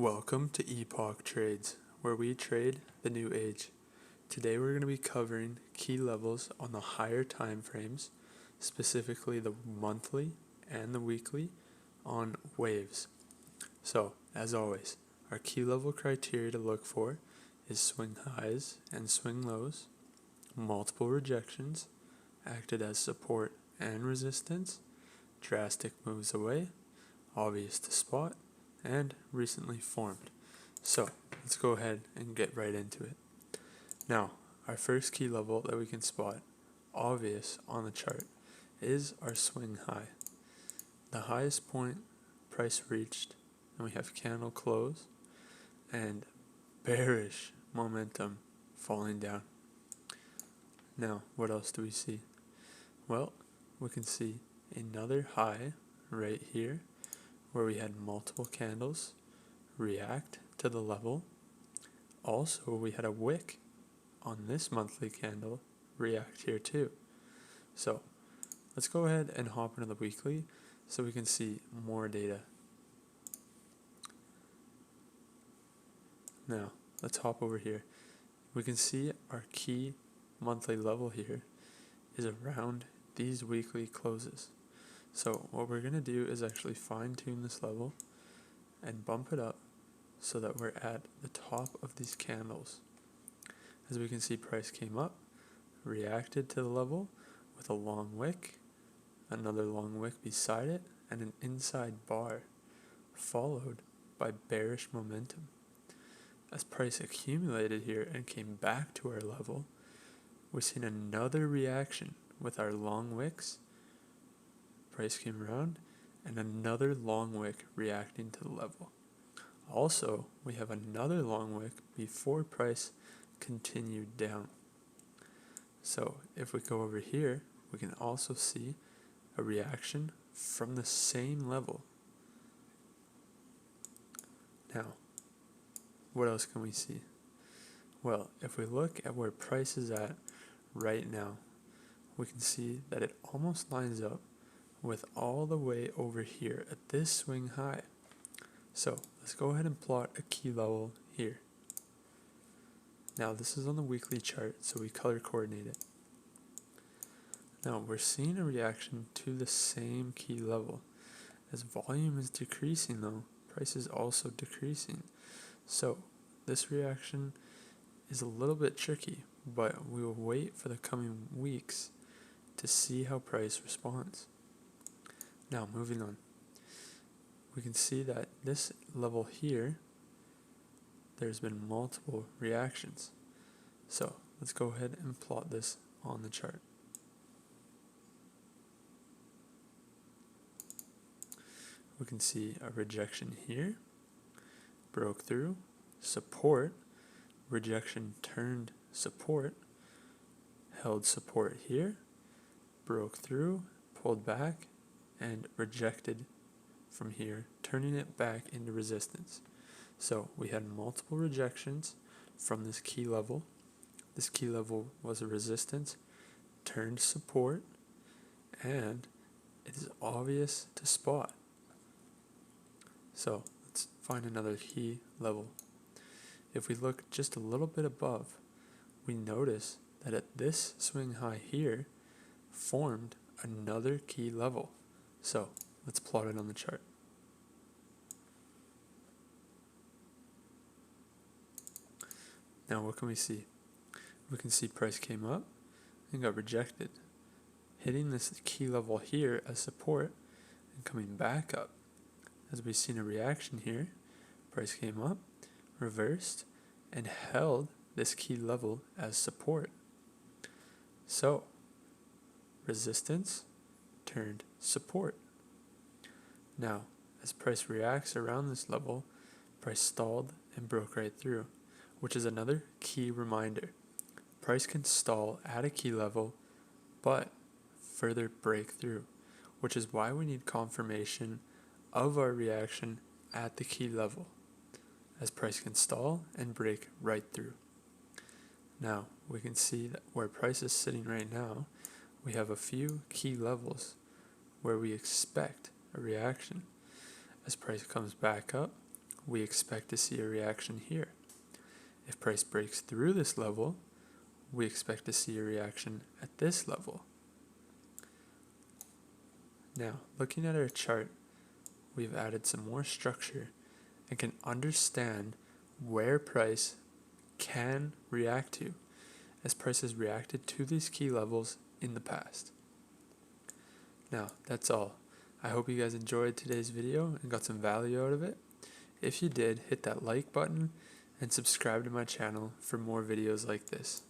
Welcome to Epoch Trades, where we trade the new age. Today we're going to be covering key levels on the higher time frames, specifically the monthly and the weekly on waves. So, as always, our key level criteria to look for is swing highs and swing lows, multiple rejections, acted as support and resistance, drastic moves away, obvious to spot, and recently formed. So let's go ahead and get right into it. Now, our first key level that we can spot, obvious on the chart, is our swing high. The highest point price reached, and we have candle close and bearish momentum falling down. Now, what else do we see? Well, we can see another high right here where we had multiple candles react to the level. Also, we had a wick on this monthly candle react here too. So let's go ahead and hop into the weekly so we can see more data. Now, let's hop over here. We can see our key monthly level here is around these weekly closes. So what we're going to do is actually fine tune this level and bump it up so that we're at the top of these candles. As we can see, price came up, reacted to the level with a long wick, another long wick beside it, and an inside bar, followed by bearish momentum. As price accumulated here and came back to our level, we've seen another reaction with our long wicks. Price came around and another long wick reacting to the level. Also, we have another long wick before price continued down. So if we go over here, we can also see a reaction from the same level. Now, what else can we see? Well, if we look at where price is at right now, we can see that it almost lines up with all the way over here at this swing high. So let's go ahead and plot a key level here. Now this is on the weekly chart, so we color coordinate it. Now we're seeing a reaction to the same key level. As volume is decreasing though, price is also decreasing. So this reaction is a little bit tricky, but we will wait for the coming weeks to see how price responds. Now moving on, we can see that this level here, there's been multiple reactions. So let's go ahead and plot this on the chart. We can see a rejection here, broke through, support, rejection turned support, held support here, broke through, pulled back, and rejected from here, turning it back into resistance. So we had multiple rejections from this key level. This key level was a resistance, turned support, and it is obvious to spot. So let's find another key level. If we look just a little bit above, we notice that at this swing high here formed another key level. So let's plot it on the chart. Now what can we see? We can see price came up and got rejected, hitting this key level here as support and coming back up. As we've seen a reaction here, price came up, reversed, and held this key level as support. So resistance turned support. Now, as price reacts around this level, price stalled and broke right through, which is another key reminder. Price can stall at a key level, but further break through, which is why we need confirmation of our reaction at the key level, as price can stall and break right through. Now, we can see that where price is sitting right now, we have a few key levels where we expect a reaction. As price comes back up, we expect to see a reaction here. If price breaks through this level, we expect to see a reaction at this level. Now, looking at our chart, we've added some more structure and can understand where price can react to, as price has reacted to these key levels in the past. Now, that's all. I hope you guys enjoyed today's video and got some value out of it. If you did, hit that like button and subscribe to my channel for more videos like this.